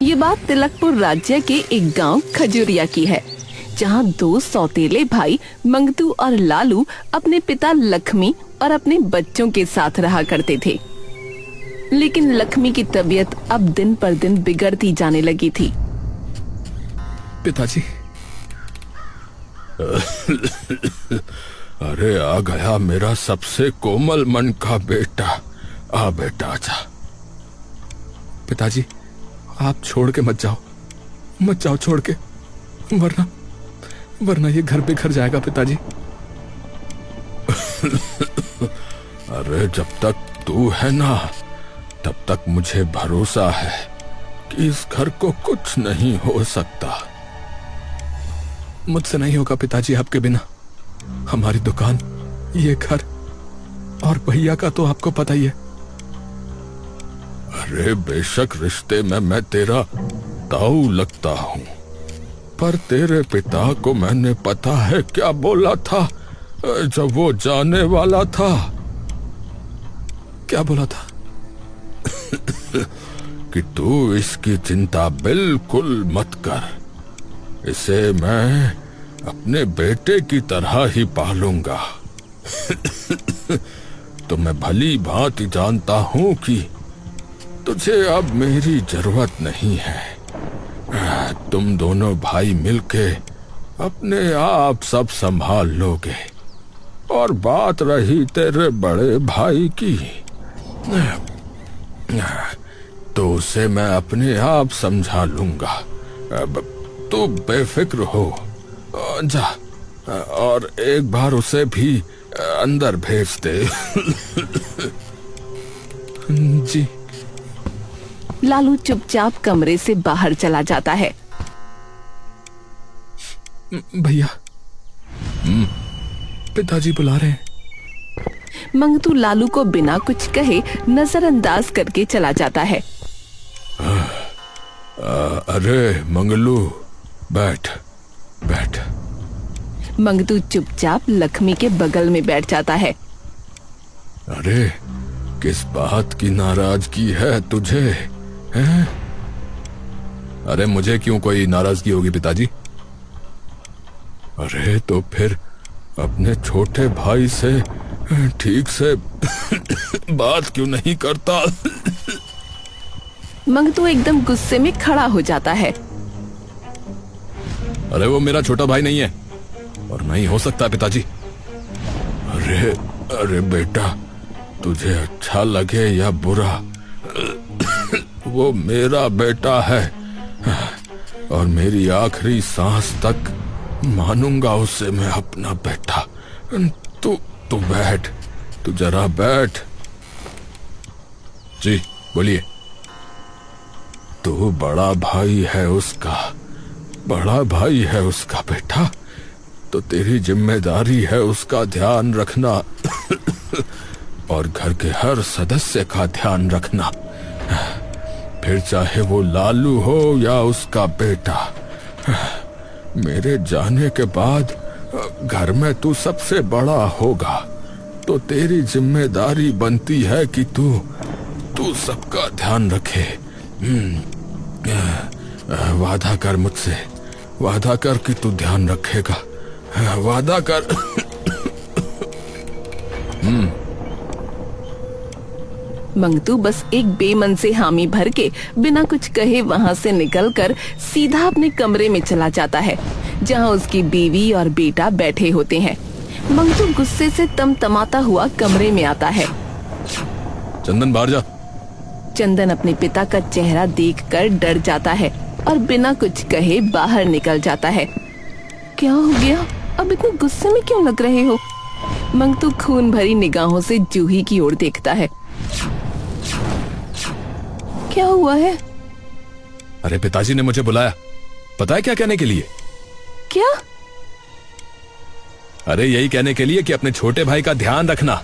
ये बात तिलकपुर राज्य के एक गांव खजुरिया की है, जहां दो सौतेले भाई मंगतू और लालू अपने पिता लक्ष्मी और अपने बच्चों के साथ रहा करते थे। लेकिन लक्ष्मी की तबीयत अब दिन पर दिन बिगड़ती जाने लगी थी। पिताजी। अरे आ गया मेरा सबसे कोमल मन का बेटा। आ बेटा आजा। पिताजी आप छोड़ के मत जाओ छोड़ के, वरना ये घर बिखर जाएगा पिताजी। अरे जब तक तू है ना तब तक मुझे भरोसा है कि इस घर को कुछ नहीं हो सकता। मुझसे नहीं होगा पिताजी आपके बिना। हमारी दुकान, ये घर और भैया का तो आपको पता ही है। अरे बेशक रिश्ते में मैं तेरा ताऊ लगता हूं, पर तेरे पिता को मैंने पता है क्या बोला था जब वो जाने वाला था। क्या बोला था? कि तू इसकी चिंता बिल्कुल मत कर, इसे मैं अपने बेटे की तरह ही पालूंगा। तो मैं भली भांति जानता हूं कि तुझे अब मेरी जरूरत नहीं है। तुम दोनों भाई मिलके अपने आप सब संभाल लोगे। और बात रही तेरे बड़े भाई की, तो उसे मैं अपने आप समझा लूंगा। अब तू बेफिक्र हो जा, और एक बार उसे भी अंदर भेज दे। जी। लालू चुपचाप कमरे से बाहर चला जाता है। भैया, पिताजी बुला रहे हैं। मंगतू लालू को बिना कुछ कहे नजरअंदाज करके चला जाता है। अरे मंगलू, बैठ। मंगतू चुपचाप लक्ष्मी के बगल में बैठ जाता है। अरे किस बात की नाराजगी है तुझे? हैं? अरे मुझे क्यों कोई नाराजगी होगी पिताजी? अरे तो फिर अपने छोटे भाई से ठीक से बात क्यों नहीं करता? मंगतू एकदम गुस्से में खड़ा हो जाता है। अरे वो मेरा छोटा भाई नहीं है और नहीं हो सकता पिताजी। अरे बेटा, तुझे अच्छा लगे या बुरा, वो मेरा बेटा है और मेरी आखिरी सांस तक मानूंगा उसे मैं अपना बेटा। तू बैठ, तू जरा बैठ। जी बोलिए। तू बड़ा भाई है उसका बेटा, तो तेरी जिम्मेदारी है उसका ध्यान रखना और घर के हर सदस्य का ध्यान रखना, फिर चाहे वो लालू हो या उसका बेटा। मेरे जाने के बाद घर में तू सबसे बड़ा होगा, तो तेरी जिम्मेदारी बनती है कि तू सबका ध्यान रखे। वादा कर मुझसे, वादा कर कि तू ध्यान रखेगा, वादा कर। मंगतू बस एक बेमन से हामी भर के बिना कुछ कहे वहाँ से निकलकर सीधा अपने कमरे में चला जाता है, जहाँ उसकी बीवी और बेटा बैठे होते हैं। मंगतू गुस्से से तमतमाता हुआ कमरे में आता है। चंदन बाहर जा। चंदन अपने पिता का चेहरा देखकर डर जाता है और बिना कुछ कहे बाहर निकल जाता है। क्या हो गया? अब इतने गुस्से में क्यों लग रहे हो? मंगतू खून भरी निगाहों से जूही की ओर देखता है। क्या हुआ है? अरे पिताजी ने मुझे बुलाया, पता है क्या कहने के लिए? क्या? अरे यही कहने के लिए कि अपने छोटे भाई का ध्यान रखना।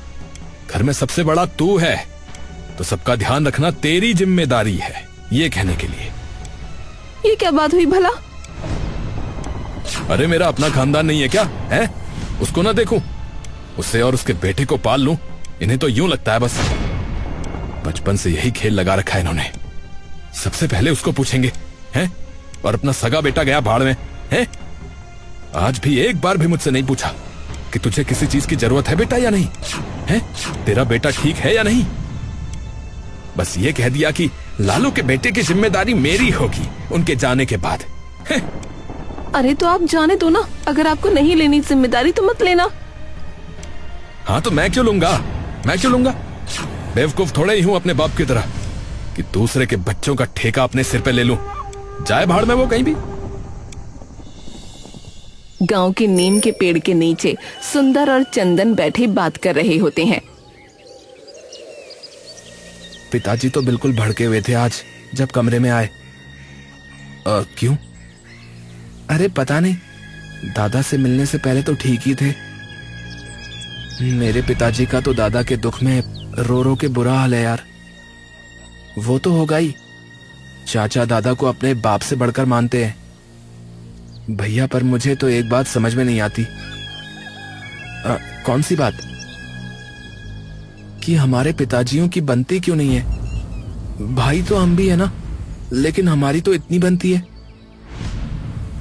घर में सबसे बड़ा तू है, तो सबका ध्यान रखना तेरी जिम्मेदारी है, ये कहने के लिए। ये क्या बात हुई भला? अरे मेरा अपना खानदान नहीं है क्या? है? उसको ना देखूं, उसे और उसके बेटे को पाल लूं? इन्हें तो यूं लगता है बस बचपन से यही खेल लगा रखा है इन्होंने। सबसे पहले उसको पूछेंगे हैं? और अपना सगा बेटा गया भाड़ में, हैं? आज भी एक बार भी मुझसे नहीं पूछा कि तुझे किसी चीज की जरूरत है बेटा या नहीं, हैं? तेरा बेटा ठीक है या नहीं? बस ये कह दिया कि लालू के बेटे की जिम्मेदारी मेरी होगी उनके जाने के बाद। हैं? अरे तो आप जाने दो ना, अगर आपको नहीं लेनी जिम्मेदारी तो मत लेना। हाँ तो मैं क्यों लूंगा, मैं क्यों लूंगा? बेवकूफ थोड़े ही हूं अपने बाप की तरह कि दूसरे के बच्चों का ठेका अपने सिर पे ले लूं। जाए भाड़ में वो कहीं भी। गांव के नीम के पेड़ के नीचे सुंदर और चंदन बैठे बात कर रहे होते हैं। पिताजी तो बिल्कुल भड़के हुए थे आज जब कमरे में आए। क्यों? अरे पता नहीं, दादा से मिलने से पहले तो ठीक ही थे। मेरे पिताजी का तो दादा के दुख में रो रो के बुरा हाल है यार। वो तो होगा ही, चाचा दादा को अपने बाप से बढ़कर मानते हैं भैया। पर मुझे तो एक बात समझ में नहीं आती। कौन सी बात? कि हमारे पिताजियों की बनती क्यों नहीं है? भाई तो हम भी है ना, लेकिन हमारी तो इतनी बनती है।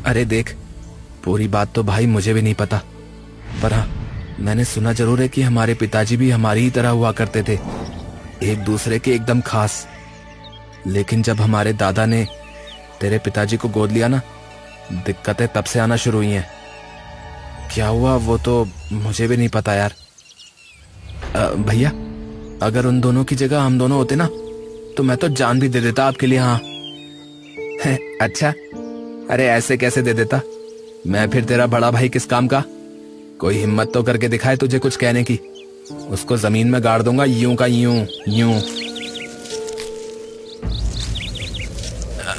अरे देख, पूरी बात तो भाई मुझे भी नहीं पता, पर हाँ मैंने सुना जरूर है कि हमारे पिताजी भी हमारी ही तरह हुआ करते थे, एक दूसरे के एकदम खास। लेकिन जब हमारे दादा ने तेरे पिताजी को गोद लिया ना, दिक्कतें तब से आना शुरू हुई हैं। क्या हुआ वो तो मुझे भी नहीं पता यार। भैया, अगर उन दोनों की जगह हम दोनों होते ना तो मैं तो जान भी दे देता आपके लिए। हाँ अच्छा, अरे ऐसे कैसे दे देता? मैं फिर तेरा बड़ा भाई किस काम का? कोई हिम्मत तो करके दिखाए तुझे कुछ कहने की, उसको जमीन में गाड़ दूंगा यूं का यूं यूं।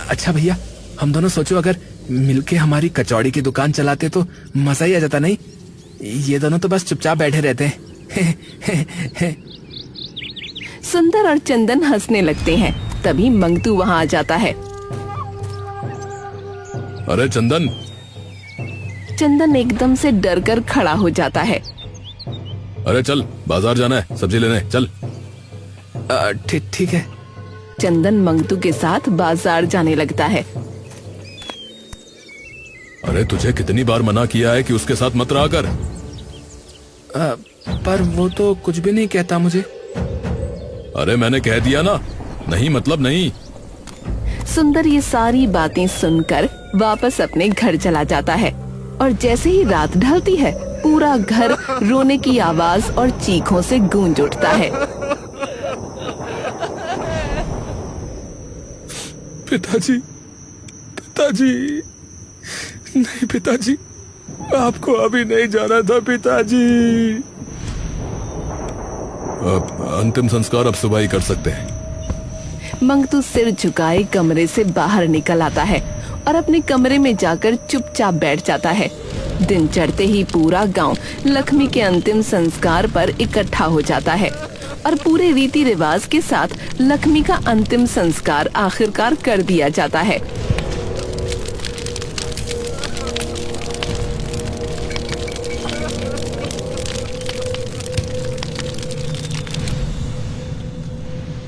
अच्छा भैया, हम दोनों सोचो अगर मिलके हमारी कचौड़ी की दुकान चलाते तो मजा ही आ जाता नहीं? ये दोनों तो बस चुपचाप बैठे रहते हैं। सुंदर और चंदन हंसने लगते हैं। तभी मंगतू वहाँ आ जाता है। अरे चंदन! चंदन एकदम से डर कर खड़ा हो जाता है। अरे चल, बाजार जाना है, सब्जी लेने चल। ठीक है। चंदन मंगतू के साथ बाजार जाने लगता है। अरे तुझे कितनी बार मना किया है कि उसके साथ मत रहा कर। पर वो तो कुछ भी नहीं कहता मुझे। अरे मैंने कह दिया ना, नहीं मतलब नहीं। सुंदर ये सारी बातें सुनकर वापस अपने घर चला जाता है और जैसे ही रात ढलती है पूरा घर रोने की आवाज और चीखों से गूंज उठता है। पिताजी, पिताजी, नहीं पिताजी, आपको अभी नहीं जाना था पिताजी। अंतिम संस्कार अब सुबह ही कर सकते हैं। मंगतू सिर झुकाए कमरे से बाहर निकल आता है और अपने कमरे में जाकर चुपचाप बैठ जाता है। दिन चढ़ते ही पूरा गांव लक्ष्मी के अंतिम संस्कार पर इकट्ठा हो जाता है और पूरे रीति रिवाज के साथ लक्ष्मी का अंतिम संस्कार आखिरकार कर दिया जाता है।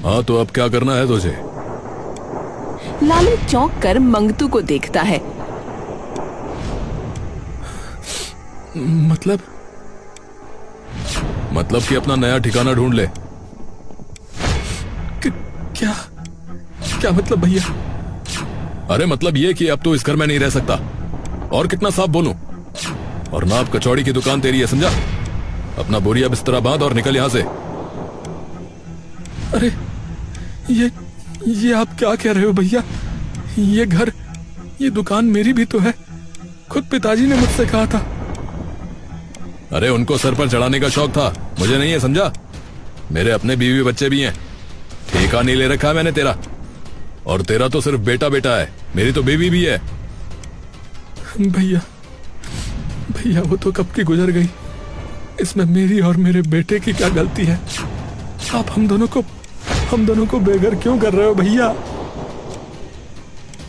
हाँ तो अब क्या करना है तुझे? लालू चौंक कर मंगतू को देखता है। मतलब कि अपना नया ठिकाना ढूंढ ले। क्या क्या मतलब भैया? अरे मतलब ये कि अब तो इस घर में नहीं रह सकता। और कितना साफ बोलूं? और ना अब कचौड़ी की दुकान तेरी है, समझा? अपना बोरिया बिस्तरा बांध और निकल यहां से। अरे ये आप क्या कह रहे हो भैया? ये घर, ये दुकान मेरी भी तो है, खुद पिताजी ने मुझसे कहा था। अरे उनको सर पर चढ़ाने का शौक था, मुझे नहीं है, समझा? मेरे अपने बीवी बच्चे भी हैं, ठेका नहीं ले रखा मैंने तेरा। और तेरा तो सिर्फ बेटा बेटा है, मेरी तो बीवी भी है। भैया भैया वो तो कब की गुजर गई, इसमें मेरी और मेरे बेटे की क्या गलती है? आप हम दोनों को बेघर क्यों कर रहे हो भैया?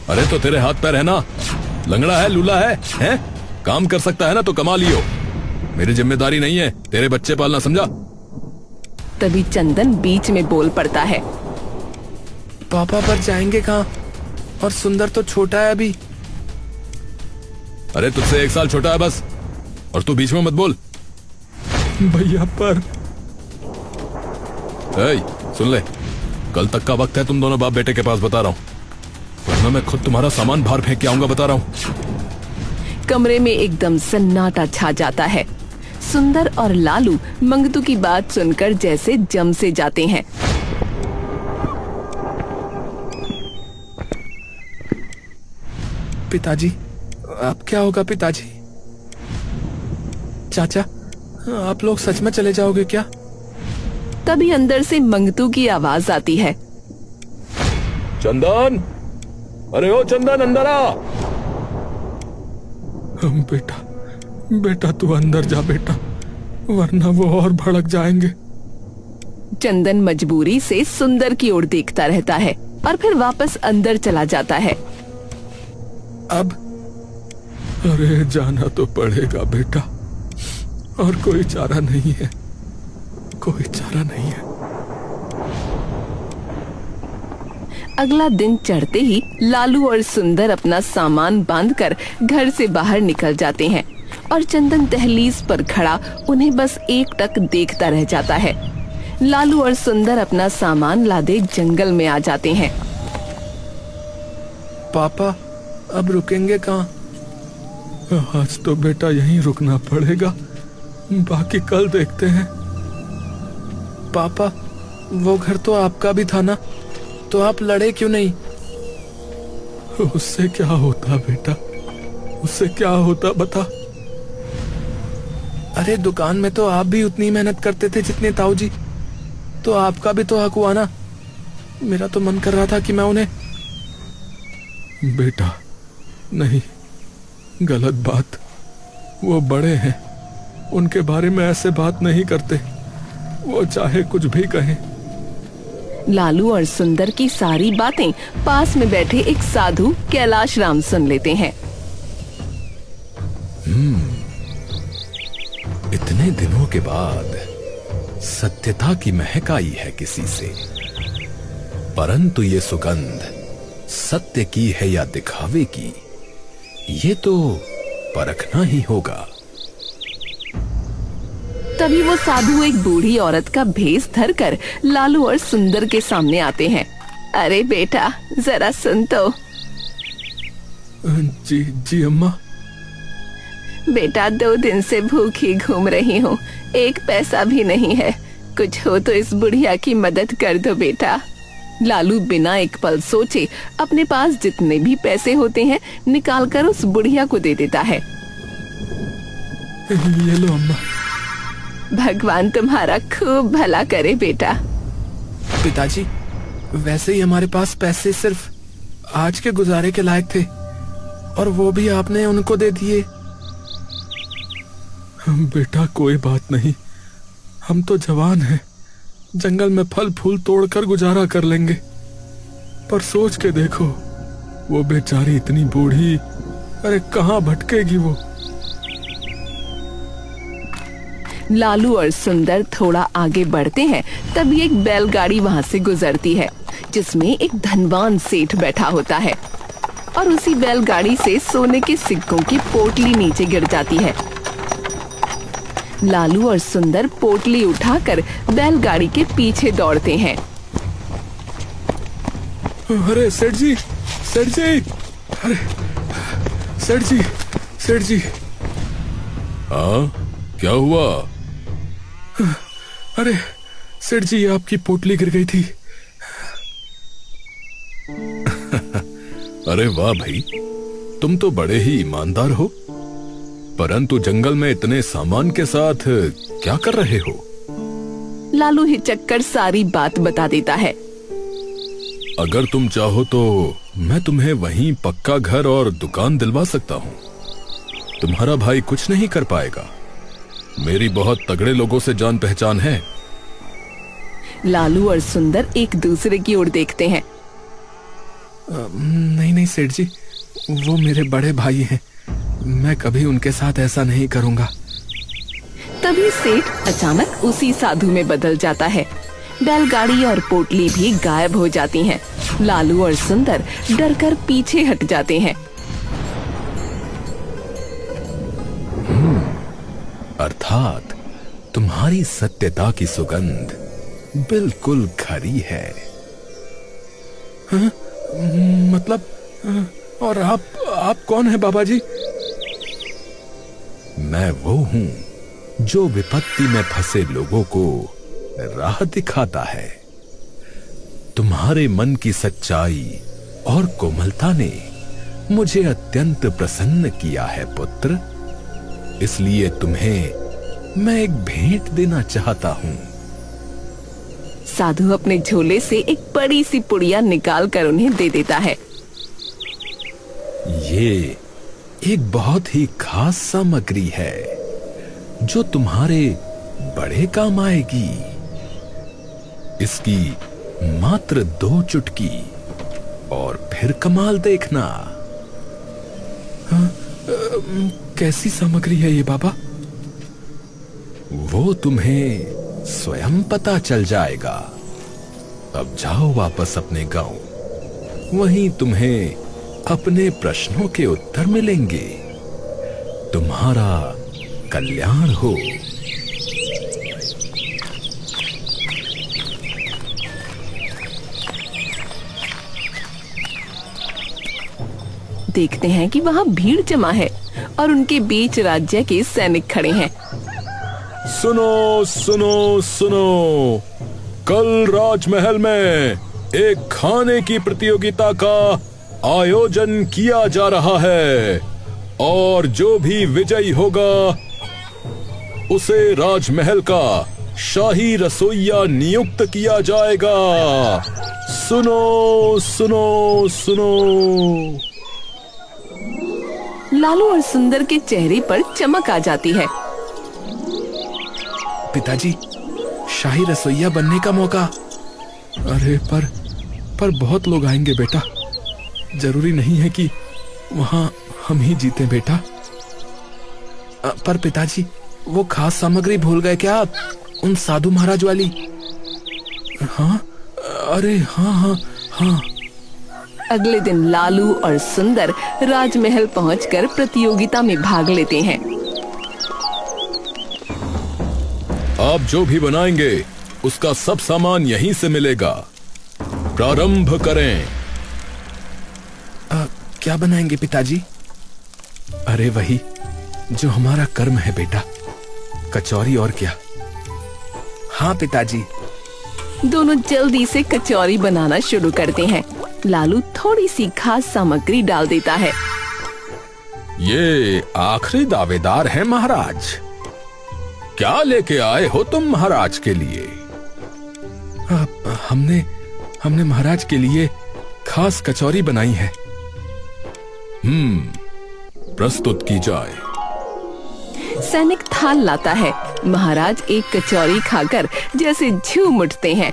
अरे तो तेरे हाथ पैर है ना, लंगड़ा है, लूला है? काम कर सकता है ना तो कमा लियो, मेरी जिम्मेदारी नहीं है तेरे बच्चे पालना, समझा? तभी चंदन बीच में बोल पड़ता है। पापा पर जाएंगे कहाँ? और सुंदर तो छोटा है अभी। अरे तुझसे 1 साल छोटा है बस, और तू बीच में मत बोल। भैया पर सुन ले, कल तक का वक्त है तुम दोनों बाप बेटे के पास, बता रहा हूं, वरना मैं खुद तुम्हारा सामान बाहर फेंक के आऊंगा, बता रहा हूं। कमरे में एकदम सन्नाटा छा जाता है। सुंदर और लालू मंगतू की बात सुनकर जैसे जम से जाते हैं। पिताजी, अब क्या होगा पिताजी? चाचा, आप लोग सच में चले जाओगे क्या? तभी अंदर से मंगतू की आवाज आती है। चंदन, अरे ओ चंदन, अंदर आ। बेटा, बेटा तू अंदर जा बेटा, वरना वो और भड़क जाएंगे। चंदन मजबूरी से सुंदर की ओर देखता रहता है और फिर वापस अंदर चला जाता है। अब अरे जाना तो पड़ेगा बेटा, और कोई चारा नहीं है, कोई चारा नहीं है। अगला दिन चढ़ते ही लालू और सुंदर अपना सामान बांधकर घर से बाहर निकल जाते हैं और चंदन दहलीज पर खड़ा उन्हें बस एकटक देखता रह जाता है। लालू और सुंदर अपना सामान लादे जंगल में आ जाते हैं। पापा, अब रुकेंगे कहाँ? आज तो बेटा यहीं रुकना पड़ेगा, बाकी कल देखते हैं। पापा, वो घर तो आपका भी था ना, तो आप लड़े क्यों नहीं? उससे क्या होता बेटा, उससे क्या होता बता। अरे दुकान में तो आप भी उतनी मेहनत करते थे जितने ताऊ जी, तो आपका भी तो हक हुआ ना। मेरा तो मन कर रहा था कि मैं उन्हें। बेटा नहीं, गलत बात, वो बड़े हैं, उनके बारे में ऐसे बात नहीं करते, वो चाहे कुछ भी कहें। लालू और सुंदर की सारी बातें पास में बैठे एक साधु कैलाश राम सुन लेते हैं। इतने दिनों के बाद सत्यता की महक आई है किसी से, परंतु ये सुगंध सत्य की है या दिखावे की, ये तो परखना ही होगा। तभी वो साधु एक बूढ़ी औरत का भेष धरकर लालू और सुंदर के सामने आते हैं। अरे बेटा, जरा सुन तो। जी जी अम्मा। बेटा, 2 दिन से भूखी घूम रही हूँ, 1 पैसा भी नहीं है, कुछ हो तो इस बुढ़िया की मदद कर दो बेटा। लालू बिना एक पल सोचे अपने पास जितने भी पैसे होते हैं निकालकर उस बुढ़िया को दे देता है। ये लो अम्मा। भगवान तुम्हारा खूब भला करे बेटा। पिताजी, वैसे ही हमारे पास पैसे सिर्फ आज के गुजारे के लायक थे, और वो भी आपने उनको दे दिए। बेटा कोई बात नहीं, हम तो जवान हैं, जंगल में फल फूल तोड़कर गुजारा कर लेंगे। पर सोच के देखो, वो बेचारी इतनी बूढ़ी, अरे कहाँ भटकेगी वो। लालू और सुंदर थोड़ा आगे बढ़ते हैं, तभी एक बैलगाड़ी वहाँ से गुजरती है जिसमें एक धनवान सेठ बैठा होता है, और उसी बैलगाड़ी से सोने के सिक्कों की पोटली नीचे गिर जाती है। लालू और सुंदर पोटली उठाकर बैलगाड़ी के पीछे दौड़ते हैं। अरे सेठ जी, सेठ जी, अरे सेठ जी, सेठ जी। हाँ, क्या हुआ? अरे सेठ जी, आपकी पोटली गिर गई थी। अरे वाह भाई, तुम तो बड़े ही ईमानदार हो, परंतु जंगल में इतने सामान के साथ क्या कर रहे हो? लालू हिचककर सारी बात बता देता है। अगर तुम चाहो तो मैं तुम्हें वहीं पक्का घर और दुकान दिलवा सकता हूँ। तुम्हारा भाई कुछ नहीं कर पाएगा, मेरी बहुत तगड़े लोगों से जान पहचान है। लालू और सुंदर एक दूसरे की ओर देखते हैं। नहीं नहीं सेठ जी, वो मेरे बड़े भाई हैं, मैं कभी उनके साथ ऐसा नहीं करूंगा। तभी सेठ अचानक उसी साधु में बदल जाता है। बैलगाड़ी और पोटली भी गायब हो जाती हैं लालू और सुंदर डरकर पीछे हट जाते हैं। अर्थात तुम्हारी सत्यता की सुगंध बिल्कुल खरी है। हाँ? मतलब और आप कौन है बाबा जी? मैं वो हूं जो विपत्ति में फंसे लोगों को राह दिखाता है। तुम्हारे मन की सच्चाई और कोमलता ने मुझे अत्यंत प्रसन्न किया है पुत्र। इसलिए तुम्हें मैं एक भेंट देना चाहता हूं। साधु अपने झोले से एक बड़ी सी पुड़िया निकाल कर उन्हें दे देता है। ये एक बहुत ही खास सामग्री है जो तुम्हारे बड़े काम आएगी। इसकी मात्र 2 चुटकी और फिर कमाल देखना। हाँ, कैसी सामग्री है ये बाबा? वो तुम्हें स्वयं पता चल जाएगा। अब जाओ वापस अपने गांव, वहीं तुम्हें अपने प्रश्नों के उत्तर मिलेंगे। तुम्हारा कल्याण हो। देखते हैं कि वहाँ भीड़ जमा है और उनके बीच राज्य के सैनिक खड़े हैं। सुनो सुनो सुनो, कल राजमहल में एक खाने की प्रतियोगिता का आयोजन किया जा रहा है और जो भी विजयी होगा उसे राजमहल का शाही रसोइया नियुक्त किया जाएगा। सुनो सुनो सुनो। लालू और सुंदर के चेहरे पर चमक आ जाती है। पिताजी, शाही रसोइया बनने का मौका। अरे पर बहुत लोग आएंगे बेटा। जरूरी नहीं है कि वहां हम ही जीते बेटा। पर पिताजी, वो खास सामग्री भूल गए क्या आप? उन साधु महाराज वाली। हाँ, अरे हाँ हाँ हाँ। अगले दिन लालू और सुंदर राजमहल पहुंचकर प्रतियोगिता में भाग लेते हैं। आप जो भी बनाएंगे उसका सब सामान यहीं से मिलेगा। प्रारंभ करें। क्या बनाएंगे पिताजी? अरे वही जो हमारा कर्म है बेटा, कचौरी और क्या। हाँ पिताजी। दोनों जल्दी से कचौरी बनाना शुरू करते हैं। लालू थोड़ी सी खास सामग्री डाल देता है। ये आखिरी दावेदार है महाराज। क्या लेके आए हो तुम महाराज के लिए? हमने महाराज के लिए खास कचौरी बनाई है। प्रस्तुत की जाए। सैनिक थाल लाता है। महाराज एक कचौरी खाकर जैसे झूम उठते हैं।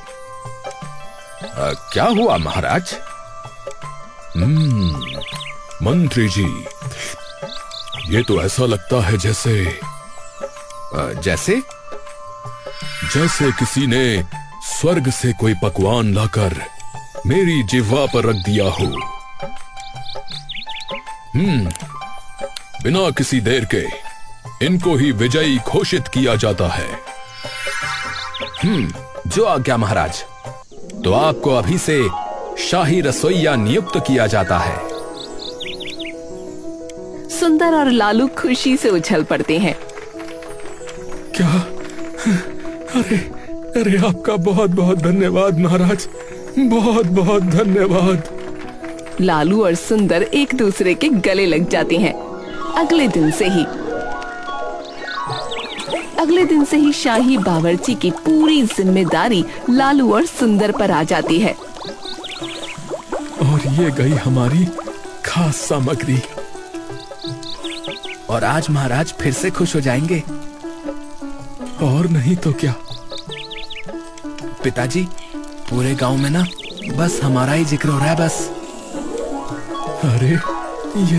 क्या हुआ महाराज? मंत्री जी, ये तो ऐसा लगता है जैसे किसी ने स्वर्ग से कोई पकवान लाकर मेरी जिह्वा पर रख दिया हो। बिना किसी देर के इनको ही विजयी घोषित किया जाता है। जो आज्ञा महाराज। तो आपको अभी से शाही रसोइया नियुक्त किया जाता है। सुंदर और लालू खुशी से उछल पड़ते हैं। क्या? अरे आपका बहुत बहुत धन्यवाद महाराज, बहुत बहुत धन्यवाद। लालू और सुंदर एक दूसरे के गले लग जाते हैं। अगले दिन से ही शाही बावर्ची की पूरी जिम्मेदारी लालू और सुंदर पर आ जाती है। और ये गई हमारी खास सामग्री। और आज महाराज फिर से खुश हो जाएंगे। और नहीं तो क्या। पिताजी, पूरे गांव में ना बस हमारा ही जिक्र हो रहा है बस। अरे ये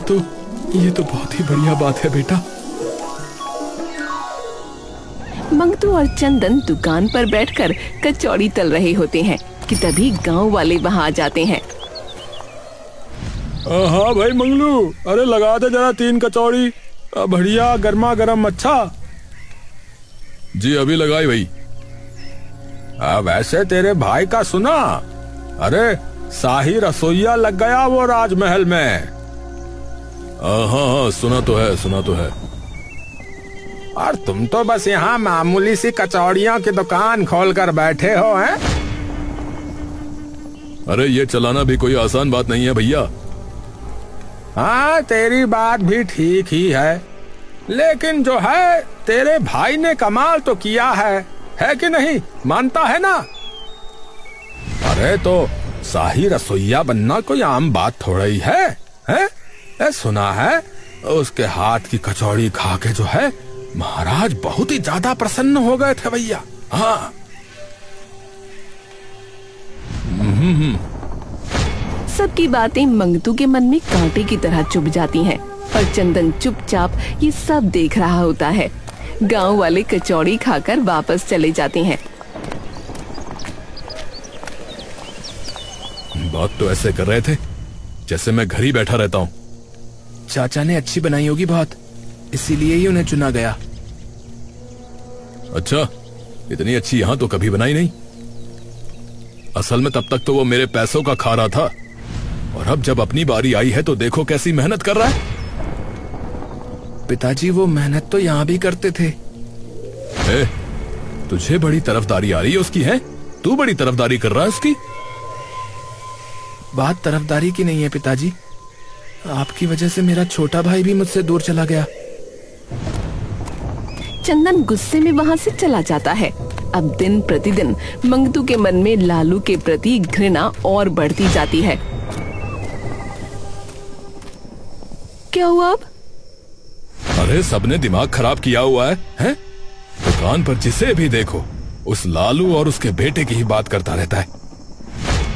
तो बहुत ही बढ़िया बात है बेटा। मंगतू और चंदन दुकान पर बैठकर कचौड़ी तल रहे होते हैं कि तभी गांव वाले वहां आ जाते हैं हाँ भाई मंगलू, अरे लगा दे जरा 3 कचौड़ी बढ़िया गर्मा गर्म। अच्छा जी अभी लगाई भाई। वैसे तेरे भाई का सुना, अरे शाही रसोइया लग गया वो राजमहल में। हाँ सुना तो है। और तुम तो बस यहाँ मामूली सी कचौड़ियों की दुकान खोल कर बैठे हो हैं? अरे ये चलाना भी कोई आसान बात नहीं है भैया। हाँ तेरी बात भी ठीक ही है, लेकिन जो है तेरे भाई ने कमाल तो किया है कि नहीं? मानता है ना? अरे तो शाही रसोइया बनना कोई आम बात थोड़ा ही है? सुना है उसके हाथ की कचौड़ी खा के जो है महाराज बहुत ही ज्यादा प्रसन्न हो गए थे भैया। हाँ सबकी बातें मंगतू के मन में कांटे की तरह चुभ जाती हैं और चंदन चुपचाप ये सब देख रहा होता है। गांव वाले कचौड़ी खाकर वापस चले जाते हैं। बात तो ऐसे कर रहे थे जैसे मैं घर ही बैठा रहता हूँ। चाचा ने अच्छी बनाई होगी बहुत, इसीलिए ही उन्हें चुना गया। अच्छा, इतनी अच्छी यहाँ तो कभी बनाई नहीं। असल में तब तक तो वो मेरे पैसों का खा रहा था, और अब जब अपनी बारी आई है तो देखो कैसी मेहनत कर रहा है। पिताजी वो मेहनत तो यहाँ भी करते थे। तुझे बड़ी तरफदारी आ रही है उसकी, है? तू बड़ी तरफदारी कर रहा है उसकी? बात तरफदारी की नहीं है पिताजी, आपकी वजह से मेरा छोटा भाई भी मुझसे दूर चला गया। चंदन गुस्से में वहाँ से चला जाता है। अब दिन प्रतिदिन मंगतू के मन में लालू के प्रति घृणा और बढ़ती जाती है। क्या हुआ अब? अरे सबने दिमाग खराब किया हुआ है? दुकान पर जिसे भी देखो उस लालू और उसके बेटे की ही बात करता रहता है।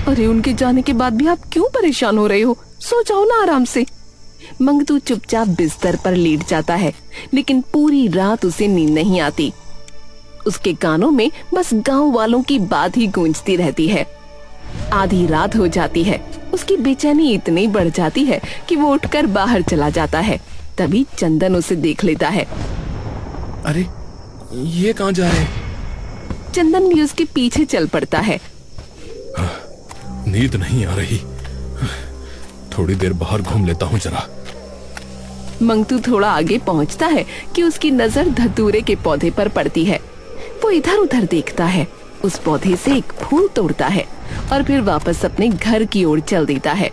अरे उनके जाने के बाद भी आप क्यों परेशान हो रहे हो? सो जाओ ना आराम से। मंगतू चुपचाप बिस्तर पर लेट जाता है, लेकिन पूरी रात उसे नींद नहीं आती। उसके कानों में बस गांव वालों की बात ही गूंजती रहती है। आधी रात हो जाती है, उसकी बेचैनी इतनी बढ़ जाती है कि वो उठकर बाहर चला जाता है। तभी चंदन उसे देख लेता है। अरे ये कहाँ जा रहे हैं? चंदन भी उसके पीछे चल पड़ता है। नींद नहीं आ रही, थोड़ी देर बाहर घूम लेता हूँ जरा। मंगतू थोड़ा आगे पहुँचता है कि उसकी नजर धतूरे के पौधे पर पड़ती है। वो इधर उधर देखता है, उस पौधे से एक फूल तोड़ता है और फिर वापस अपने घर की ओर चल देता है।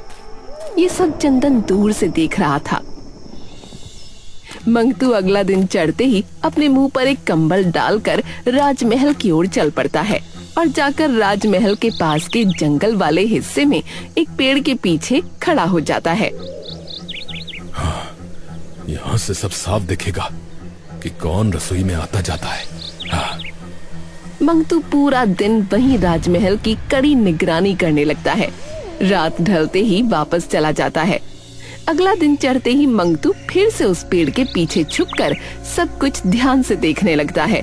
ये सब चंदन दूर से देख रहा था। मंगतू अगला दिन चढ़ते ही अपने मुंह पर एक कंबल डालकर राजमहल की ओर चल पड़ता है और जाकर राजमहल के पास के जंगल वाले हिस्से में एक पेड़ के पीछे खड़ा हो जाता है। हाँ, यहाँ से सब साफ दिखेगा कि कौन रसोई में आता जाता है। हाँ। मंगतू पूरा दिन वहीं राजमहल की कड़ी निगरानी करने लगता है। रात ढलते ही वापस चला जाता है। अगला दिन चढ़ते ही मंगतू फिर से उस पेड़ के पीछे छुपकर सब कुछ ध्यान से देखने लगता है।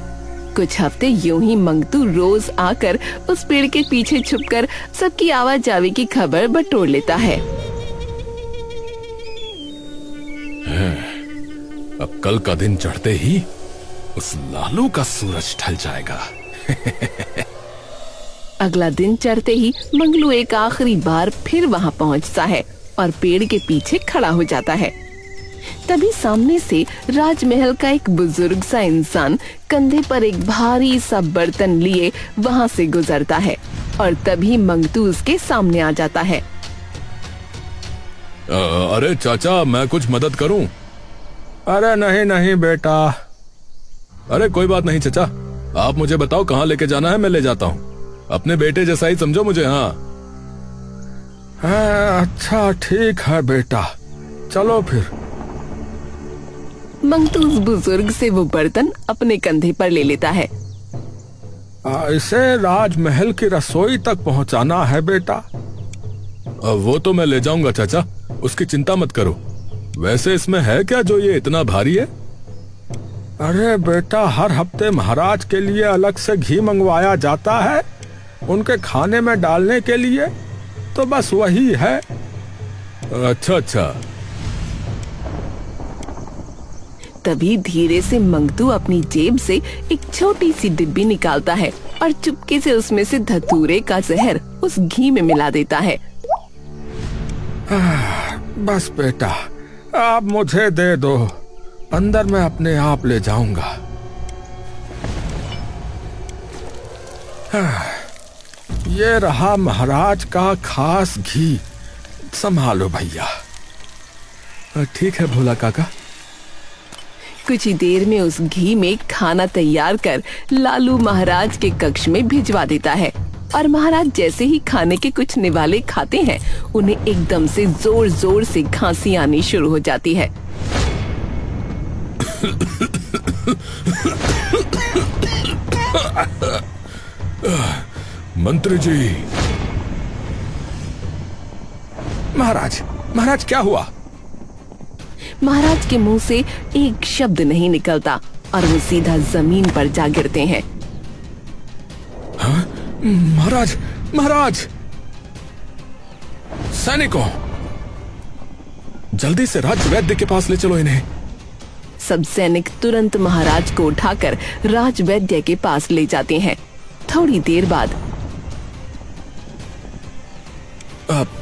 कुछ हफ्ते यूं ही मंगतू रोज आकर उस पेड़ के पीछे छुपकर सबकी आवाजावी की खबर बटोर लेता है। अब कल का दिन चढ़ते ही उस लालू का सूरज ढल जाएगा। अगला दिन चढ़ते ही मंगलू एक आखिरी बार फिर वहां पहुंचता है और पेड़ के पीछे खड़ा हो जाता है। तभी सामने से राजमहल का एक बुजुर्ग सा इंसान कंधे पर एक भारी सा बर्तन लिए वहां से गुजरता है और तभी मंगतू उसके सामने आ जाता है। अरे चाचा, मैं कुछ मदद करूं? अरे नहीं नहीं बेटा। अरे कोई बात नहीं चाचा, आप मुझे बताओ कहाँ लेके जाना है, मैं ले जाता हूँ। अपने बेटे जैसा ही समझो मुझे। हाँ अच्छा ठीक है बेटा, चलो फिर। मंगतू उस बुजुर्ग से वो बर्तन अपने कंधे पर ले लेता है। इसे राजमहल की रसोई तक पहुंचाना है बेटा। वो तो मैं ले जाऊंगा चाचा, उसकी चिंता मत करो। वैसे इसमें है क्या जो ये इतना भारी है? अरे बेटा, हर हफ्ते महाराज के लिए अलग से घी मंगवाया जाता है उनके खाने में डालने के लिए, तो बस वही है। अच्छा अच्छा। तभी धीरे से मंगतू अपनी जेब से एक छोटी सी डिब्बी निकालता है और चुपके से उसमें से धतूरे का जहर उस घी में मिला देता है। बस बेटा, आप मुझे दे दो, अंदर मैं अपने आप ले जाऊंगा। ये रहा महाराज का खास घी, संभालो भैया। ठीक है भोला काका। कुछ ही देर में उस घी में खाना तैयार कर लालू महाराज के कक्ष में भिजवा देता है और महाराज जैसे ही खाने के कुछ निवाले खाते हैं उन्हें एकदम से जोर जोर से खांसी आनी शुरू हो जाती है। मंत्री जी। महाराज, महाराज क्या हुआ? महाराज के मुंह से एक शब्द नहीं निकलता और वो सीधा जमीन पर जा गिरते हैं। हाँ? महाराज, महाराज! सैनिकों, जल्दी से राज्य वैद्य के पास ले चलो इन्हें। सब सैनिक तुरंत महाराज को उठाकर राज वैद्य के पास ले जाते हैं। थोड़ी देर बाद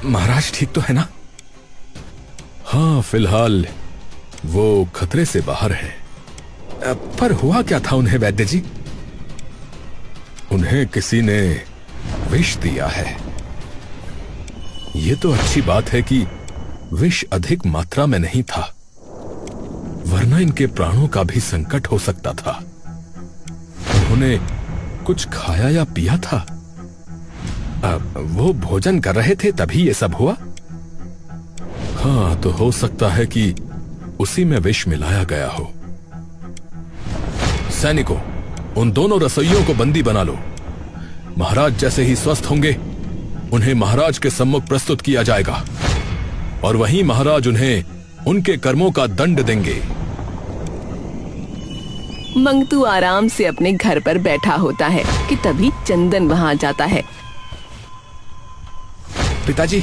महाराज ठीक तो है ना? हाँ, फिलहाल वो खतरे से बाहर है। पर हुआ क्या था उन्हें वैद्य जी? उन्हें किसी ने विष दिया है। ये तो अच्छी बात है कि विष अधिक मात्रा में नहीं था, वरना इनके प्राणों का भी संकट हो सकता था। उन्होंने कुछ खाया या पिया था? वो भोजन कर रहे थे तभी ये सब हुआ? हाँ, तो हो सकता है कि उसी में विष मिलाया गया हो। सैनिकों, उन दोनों रसोइयों को बंदी बना लो। महाराज जैसे ही स्वस्थ होंगे उन्हें महाराज के सम्मुख प्रस्तुत किया जाएगा और वहीं महाराज उन्हें उनके कर्मों का दंड देंगे। मंगतू आराम से अपने घर पर बैठा होता है कि तभी चंदन वहां आ जाता है। पिताजी,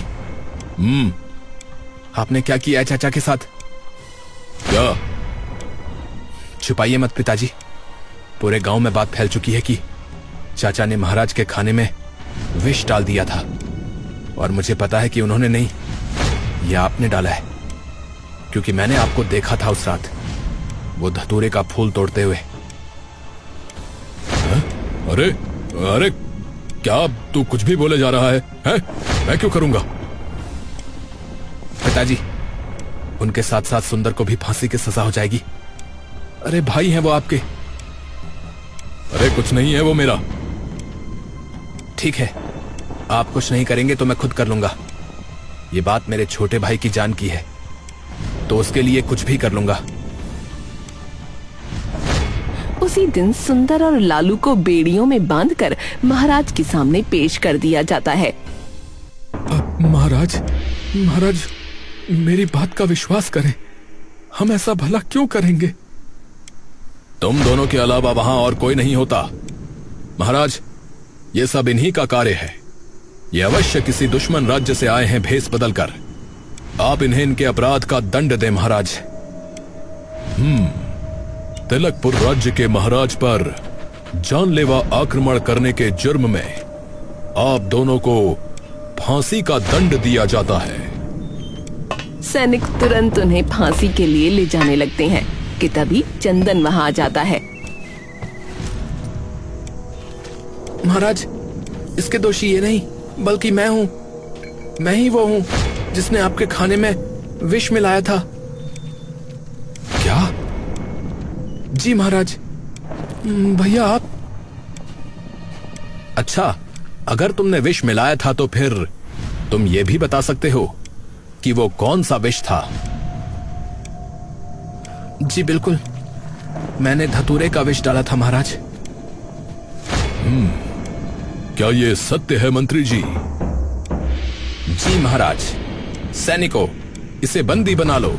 आपने क्या किया है चाचा के साथ? क्या? छुपाइए मत पिताजी, पूरे गांव में बात फैल चुकी है कि चाचा ने महाराज के खाने में विष डाल दिया था और मुझे पता है कि उन्होंने नहीं, यह आपने डाला है, क्योंकि मैंने आपको देखा था उस रात वो धतूरे का फूल तोड़ते हुए। अरे अरे, क्या तू कुछ भी बोले जा रहा है? मैं क्यों करूंगा? पिताजी, उनके साथ साथ सुंदर को भी फांसी की सजा हो जाएगी। अरे भाई हैं वो आपके। अरे कुछ नहीं है वो मेरा। ठीक है, आप कुछ नहीं करेंगे तो मैं खुद कर लूंगा। ये बात मेरे छोटे भाई की जान की है, तो उसके लिए कुछ भी कर लूंगा। उसी दिन सुंदर और लालू को बेड़ियों में बांधकर महाराज के सामने पेश कर दिया जाता है। महाराज, महाराज, मेरी बात का विश्वास करें, हम ऐसा भला क्यों करेंगे? तुम दोनों के अलावा वहां और कोई नहीं होता। महाराज, ये सब इन्हीं का कार्य है। ये अवश्य किसी दुश्मन राज्य से आए हैं भेष बदलकर। आप इन्हें इनके अपराध का दंड दें महाराज। तिलकपुर राज्य के महाराज पर जानलेवा आक्रमण करने के जुर्म में आप दोनों को फांसी का दंड दिया जाता है। सैनिक तुरंत उन्हें फांसी के लिए ले जाने लगते हैं कि तभी चंदन वहां आ जाता है। महाराज, इसके दोषी ये नहीं बल्कि मैं हूं। मैं ही वो हूं जिसने आपके खाने में विष मिलाया था। क्या? जी महाराज। भैया आप। अच्छा, अगर तुमने विष मिलाया था तो फिर तुम ये भी बता सकते हो कि वो कौन सा विष था? जी बिल्कुल, मैंने धतूरे का विष डाला था महाराज। क्या ये सत्य है मंत्री जी? जी महाराज। सैनिकों, इसे बंदी बना लो।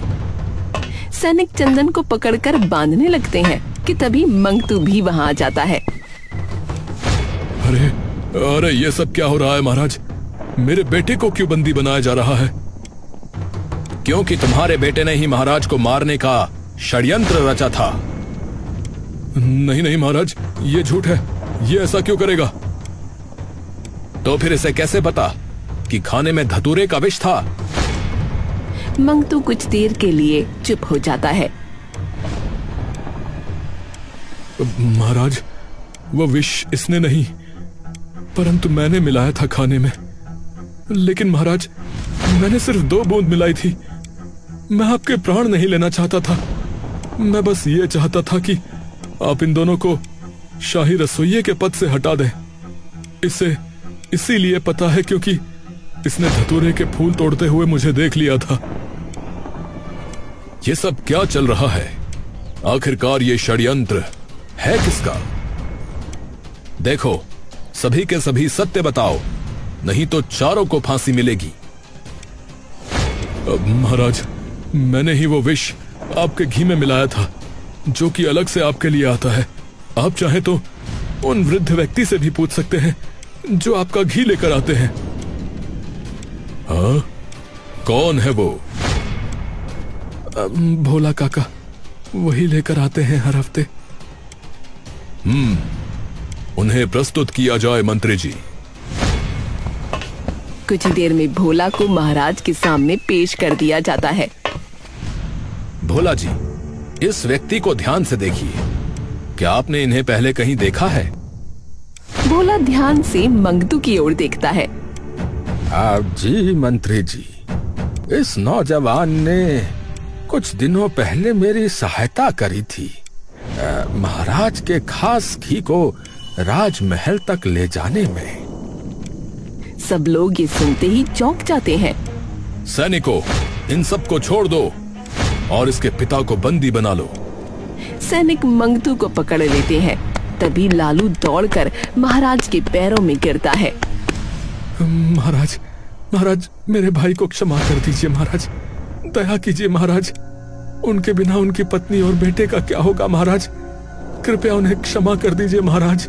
सैनिक चंदन को पकड़कर बांधने लगते हैं कि तभी मंगतू भी वहां आ जाता है। अरे अरे, ये सब क्या हो रहा है महाराज? मेरे बेटे को क्यों बंदी बनाया जा रहा है? क्योंकि तुम्हारे बेटे ने ही महाराज को मारने का षड्यंत्र रचा था। नहीं नहीं महाराज, ये झूठ है। ये ऐसा क्यों करेगा? तो फिर इसे कैसे पता कि खाने में धतूरे का विष था? मंगतू कुछ देर के लिए चुप हो जाता है। महाराज, वो विष इसने नहीं, परंतु मैंने मिलाया था खाने में। लेकिन महाराज, मैंने सिर्फ 2 बूंद मिलाई थी। मैं आपके प्राण नहीं लेना चाहता था। मैं बस ये चाहता था कि आप इन दोनों को शाही रसोइये के पद से हटा दें। इसे इसीलिए पता है क्योंकि इसने धतूरे के फूल तोड़ते हुए मुझे देख लिया था। ये सब क्या चल रहा है? आखिरकार ये षड्यंत्र है किसका? देखो, सभी के सभी सत्य बताओ, नहीं तो चारों को फांसी मिलेगी। महाराज, मैंने ही वो विष आपके घी में मिलाया था, जो कि अलग से आपके लिए आता है। आप चाहें तो उन वृद्ध व्यक्ति से भी पूछ सकते हैं जो आपका घी लेकर आते हैं। हाँ? कौन है वो? भोला काका, वही लेकर आते हैं हर हफ्ते। उन्हें प्रस्तुत किया जाए मंत्री जी। कुछ देर में भोला को महाराज के सामने पेश कर दिया जाता है। भोला जी, इस व्यक्ति को ध्यान से देखिए। क्या आपने इन्हें पहले कहीं देखा है? भोला ध्यान से मंगतू की ओर देखता है। जी मंत्री जी, इस नौजवान ने कुछ दिनों पहले मेरी सहायता करी थी। महाराज के खास घी को राजमहल तक ले जाने में। सब लोग ये सुनते ही चौंक जाते हैं। सैनिकों, इन सबको छोड़ दो और इसके पिता को बंदी बना लो। सैनिक मंगतू को पकड़ लेते हैं। तभी लालू दौड़कर महाराज के पैरों में गिरता है। महाराज, महाराज, मेरे भाई को क्षमा कर दीजिए। महाराज, दया कीजिए। महाराज, उनके बिना उनकी पत्नी और बेटे का क्या होगा? महाराज, कृपया उन्हें क्षमा कर दीजिए। महाराज।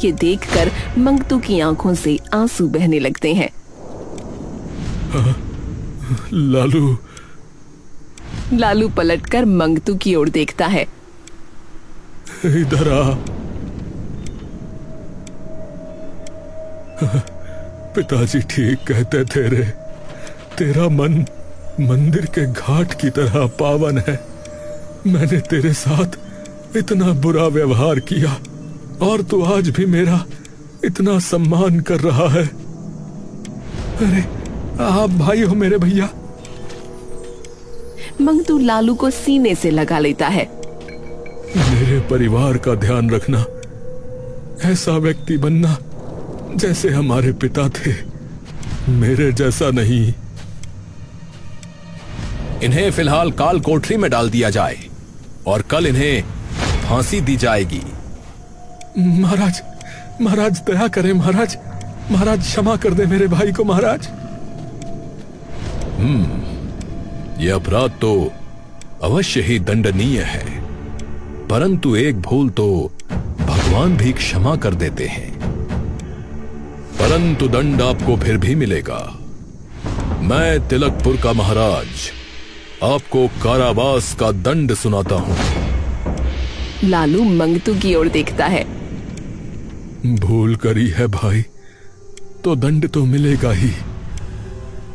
ये देखकर मंगतू की आंखों से आंसू बहने लगते हैं। लालू। लालू पलटकर मंगतू की ओर देखता है। इधर आ। पिताजी ठीक कहते थे रे, तेरा मन मंदिर के घाट की तरह पावन है। मैंने तेरे साथ इतना बुरा व्यवहार किया और तू आज भी मेरा इतना सम्मान कर रहा है। अरे आप भाई हो मेरे भैया। मंगतू लालू को सीने से लगा लेता है। मेरे परिवार का ध्यान रखना, ऐसा व्यक्ति बनना जैसे हमारे पिता थे, मेरे जैसा नहीं। इन्हें फिलहाल काल कोठरी में डाल दिया जाए और कल इन्हें फांसी दी जाएगी। महाराज, महाराज दया करें। महाराज, महाराज क्षमा कर दे मेरे भाई को। महाराज। यह अपराध तो अवश्य ही दंडनीय है, परंतु एक भूल तो भगवान भी क्षमा कर देते हैं। परंतु दंड आपको फिर भी मिलेगा। मैं तिलकपुर का महाराज आपको कारावास का दंड सुनाता हूं। लालू मंगतू की ओर देखता है। भूल करी है भाई, तो दंड तो मिलेगा ही,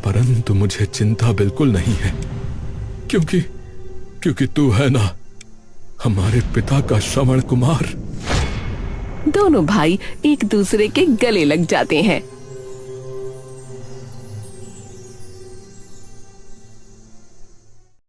परंतु मुझे चिंता बिल्कुल नहीं है, क्योंकि तू है ना हमारे पिता का श्रवण कुमार। दोनों भाई एक दूसरे के गले लग जाते हैं।